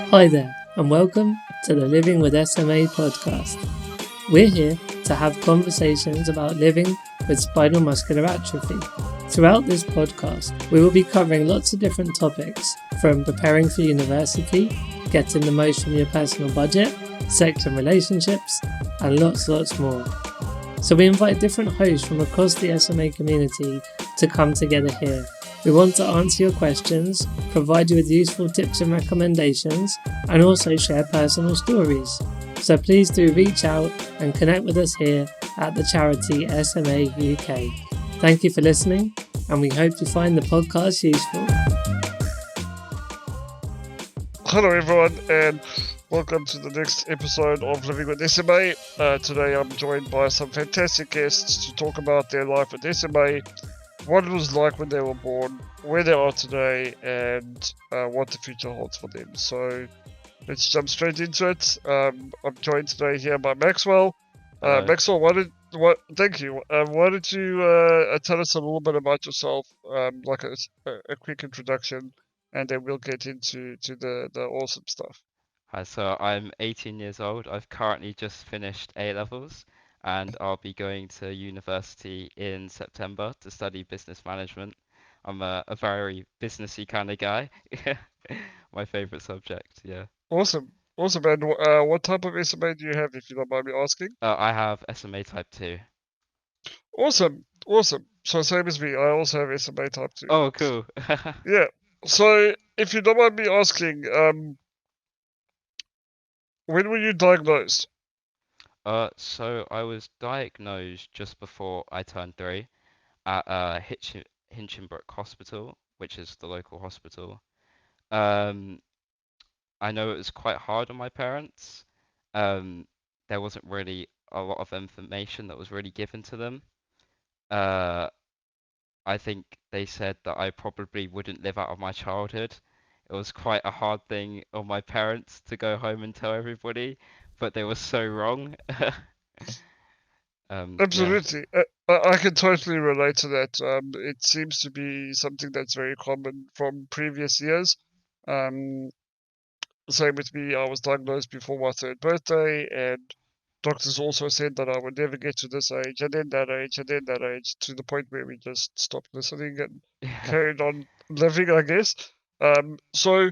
Hi there, and welcome to the Living with SMA podcast. We're here to have conversations about living with spinal muscular atrophy. Throughout this podcast, we will be covering lots of different topics, from preparing for university, getting the most from your personal budget, sex and relationships, and lots more. So we invite different hosts from across the SMA community to come together here. We want to answer your questions, provide you with useful tips and recommendations, and also share personal stories. So please do reach out and connect with us here at the charity SMA UK. Thank you for listening, and we hope you find the podcast useful. Hello everyone, and welcome to the next episode of Living with SMA. Today I'm joined by some fantastic guests to talk about their life with SMA, what it was like when they were born, where they are today, and what the future holds for them. So let's jump straight into it. I'm joined today here by Maxwell. Maxwell, thank you. Why don't you tell us a little bit about yourself, like a quick introduction, and then we'll get into the awesome stuff. Hi, so I'm 18 years old. I've currently just finished A levels and I'll be going to university in September to study business management. I'm a very businessy kind of guy. My favorite subject, yeah. Awesome. Awesome. And what type of SMA do you have, if you don't mind me asking? I have SMA type 2. Awesome. Awesome. So same as me. I also have SMA type 2. Oh, cool. Yeah. So if you don't mind me asking, when were you diagnosed? So I was diagnosed just before I turned 3 at Hinchinbrook Hospital, which is the local hospital. Um, I know it was quite hard on my parents. Um, there wasn't really a lot of information that was really given to them. Uh, I think they said that I probably wouldn't live out of my childhood. It was quite a hard thing on my parents to go home and tell everybody, but they were so wrong. Yeah. Absolutely. I can totally relate to that. It seems to be something that's very common from previous years. Um, Same with me. I was diagnosed before my 3rd birthday, and doctors also said that I would never get to this age, and then that age, and then that age, to the point where we just stopped listening and carried on living, I guess. So,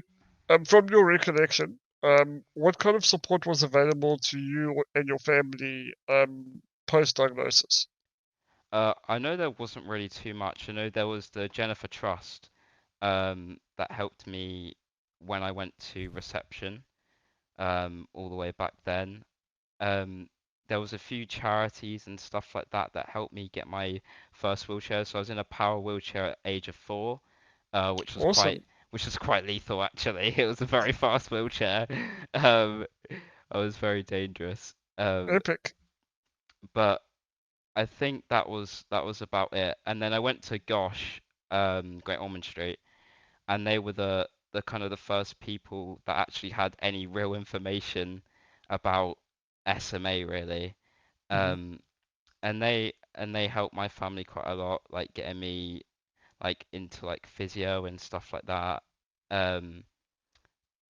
from your recollection, what kind of support was available to you and your family post-diagnosis? I know there wasn't really too much. I know there was the Jennifer Trust, that helped me when I went to reception, all the way back then. Um, there was a few charities and stuff like that that helped me get my first wheelchair. So I was in a power wheelchair at age of 4, which was quite Awesome. lethal actually. It was a very fast wheelchair. Um, I was very dangerous. Epic. But I think that was about it. And then I went to Gosh, Great Ormond Street, and they were the kind of the first people that actually had any real information about SMA really. Hmm. Um, and they helped my family quite a lot, like getting me like into like physio and stuff like that. Um,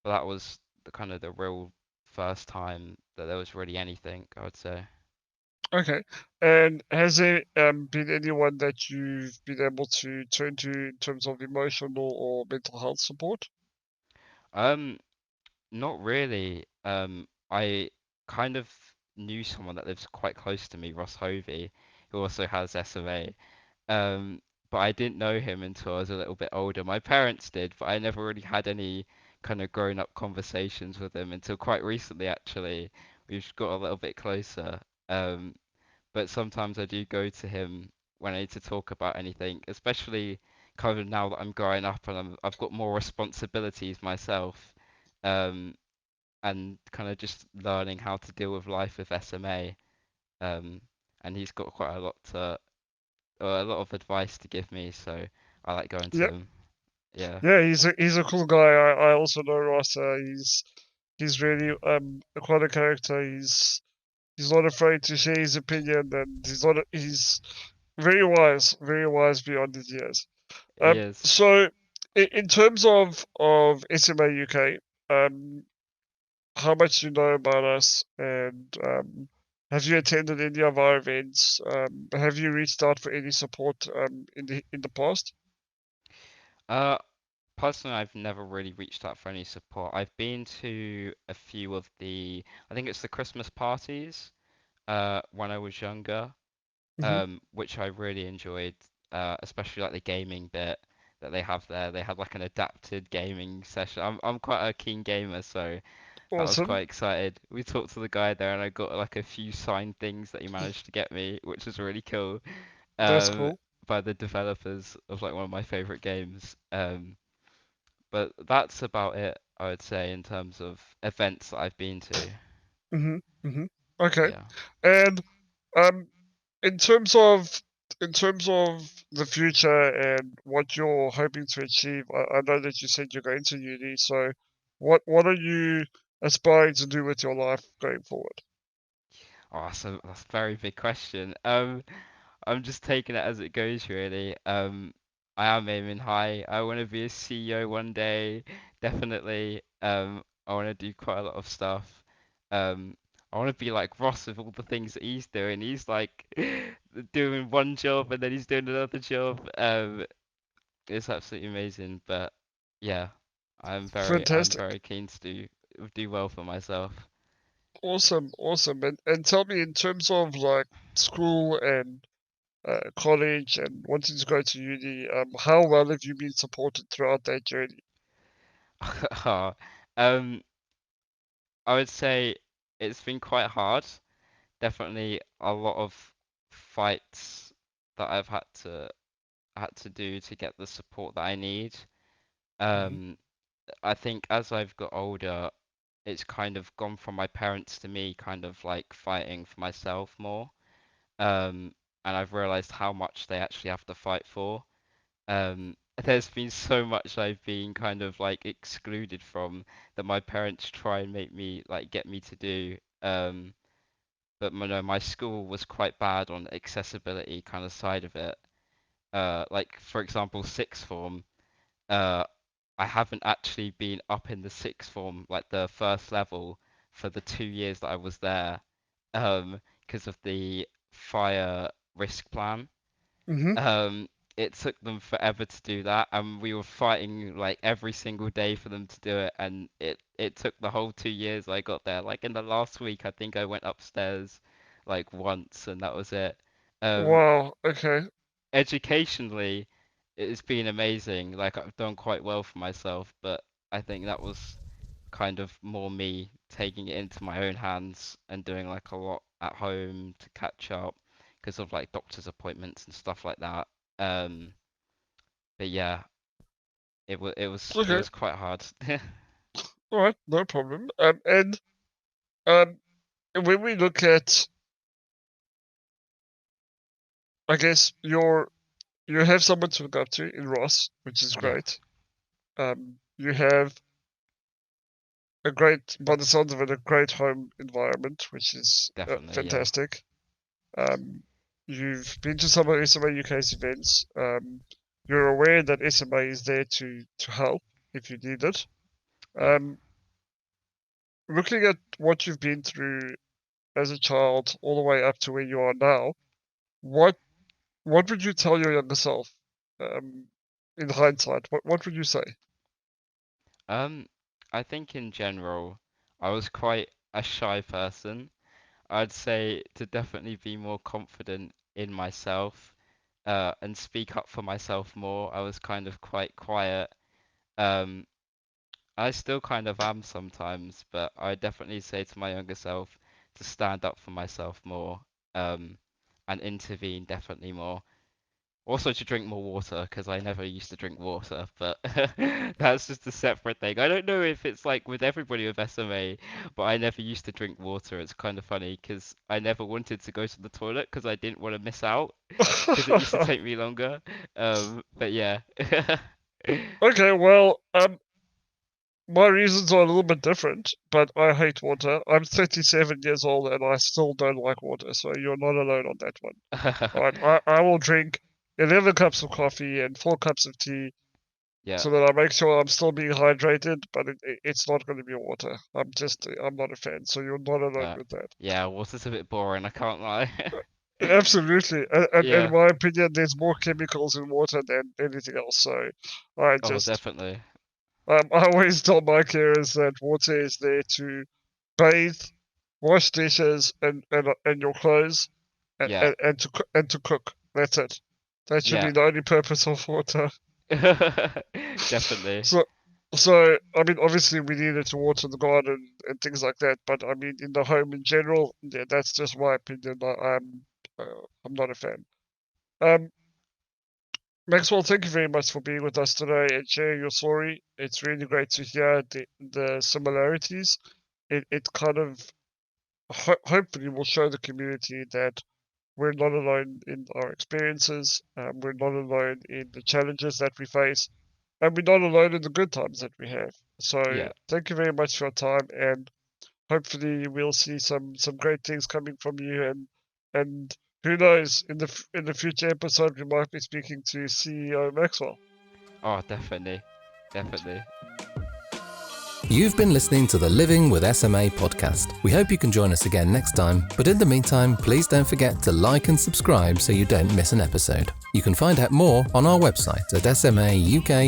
but that was the kind of the real first time that there was really anything, I would say. Okay. And has there been anyone that you've been able to turn to in terms of emotional or mental health support? Um, Not really. I kind of knew someone that lives quite close to me, Ross Hovey, who also has SMA. But I didn't know him until I was a little bit older. My parents did, but I never really had any kind of grown-up conversations with him until quite recently, actually. We've got a little bit closer. Um, but sometimes I do go to him when I need to talk about anything, especially kind of now that I'm growing up and I've got more responsibilities myself. Um, and kind of just learning how to deal with life with SMA. Um, and he's got quite a lot of advice to give me, so I like going to Yeah, him. Yeah. yeah, he's a cool guy. I also know Ross. He's really quite a character. He's not afraid to share his opinion, and he's very wise beyond his years. He is. So in terms of SMA UK, how much do you know about us, and have you attended any of our events? Have you reached out for any support in the past? Uh, Personally, I've never really reached out for any support. I've been to a few of I think it's the Christmas parties, when I was younger, Hmm. which I really enjoyed, especially like the gaming bit that they have there. They had like an adapted gaming session. I'm quite a keen gamer, so I was Awesome. quite excited. We talked to the guy there, and I got like a few signed things that he managed to get me, which was really cool. That's Um, cool. by the developers of like one of my favorite games. But that's about it, I would say, in terms of events that I've been to. Hmm. Hmm. Okay. Yeah. And um, in terms of the future and what you're hoping to achieve, I know that you said you're going to uni. So, what are you aspiring to do with your life going forward? Oh, that's a very big question. I'm just taking it as it goes, really. I am aiming high. I want to be a CEO one day, definitely. I want to do quite a lot of stuff. I want to be like Ross with all the things that he's doing. He's like doing one job and then he's doing another job. It's absolutely amazing. But yeah, I'm Fantastic. very keen to do well for myself. Awesome, awesome. And tell me, in terms of like school and college and wanting to go to uni, how well have you been supported throughout that journey? Um, I would say it's been quite hard. Definitely a lot of fights that I've had to do to get the support that I need. Hmm. Um, I think as I've got older, it's kind of gone from my parents to me, kind of like fighting for myself more. Um, and I've realized how much they actually have to fight for. There's been so much I've been kind of like excluded from that my parents try and make me like get me to do. But no, my school was quite bad on accessibility kind of side of it. Like for example, sixth form. Uh, I haven't actually been up in the sixth form, like the first level, for the 2 years that I was there, because of the fire risk plan. Hmm. Um, it took them forever to do that, and we were fighting like every single day for them to do it, and it took the whole 2 years I got there. Like in the last week, I think I went upstairs like once, and that was it. Um, Wow. Okay. Educationally, it's been amazing. Like I've done quite well for myself, but I think that was kind of more me taking it into my own hands and doing like a lot at home to catch up because of like doctor's appointments and stuff like that. Um, but yeah, it Okay. was quite hard. All right. No problem. And um, when we look at, I guess you have someone to look up to in Ross, which is Yeah, great. You have by the sounds of it, a great home environment, which is definitely. Yeah, fantastic. Um, you've been to some of SMA UK's events. You're aware that SMA is there to help if you need it. yeah. Um, looking at what you've been through as a child all the way up to where you are now, what what would you tell your younger self? Um, in hindsight, what would you say? Um, I think in general, I was quite a shy person. I'd say to definitely be more confident in myself, and speak up for myself more. I was kind of quite quiet. Um, I still kind of am sometimes, but I definitely say to my younger self to stand up for myself more, um, and intervene definitely more. Also to drink more water, because I never used to drink water, but that's just a separate thing. I don't know if it's like with everybody with SMA, but I never used to drink water. It's kind of funny because I never wanted to go to the toilet because I didn't want to miss out because it used to take me longer. But yeah. Okay, well, my reasons are a little bit different, but I hate water. I'm 37 years old and I still don't like water, so you're not alone on that one. All right, I will drink 11 cups of coffee and 4 cups of tea Yeah. so that I make sure I'm still being hydrated, but it's not going to be water. I'm not a fan, so you're not alone with that. Yeah, water's a bit boring, I can't lie. Absolutely, and in Yeah. my opinion, there's more chemicals in water than anything else. So I Oh, just, definitely. I always tell my carers that water is there to bathe, wash dishes, and your clothes, Yeah. and to cook. That's it. That should Yeah. be the only purpose of water. Definitely. So, so I mean, obviously we need it to water the garden and things like that. But I mean, in the home in general, yeah, that's just my opinion. I'm not a fan. Um, Maxwell, thank you very much for being with us today and sharing your story. It's really great to hear the similarities. It kind of hopefully will show the community that we're not alone in our experiences. We're not alone in the challenges that we face, and we're not alone in the good times that we have. So Yeah. thank you very much for your time, and hopefully we'll see some great things coming from you. And who knows, in the future episode we might be speaking to CEO Maxwell. Oh, definitely. Definitely. You've been listening to the Living with SMA podcast. We hope you can join us again next time, but in the meantime, please don't forget to like and subscribe so you don't miss an episode. You can find out more on our website at smauk.org.uk.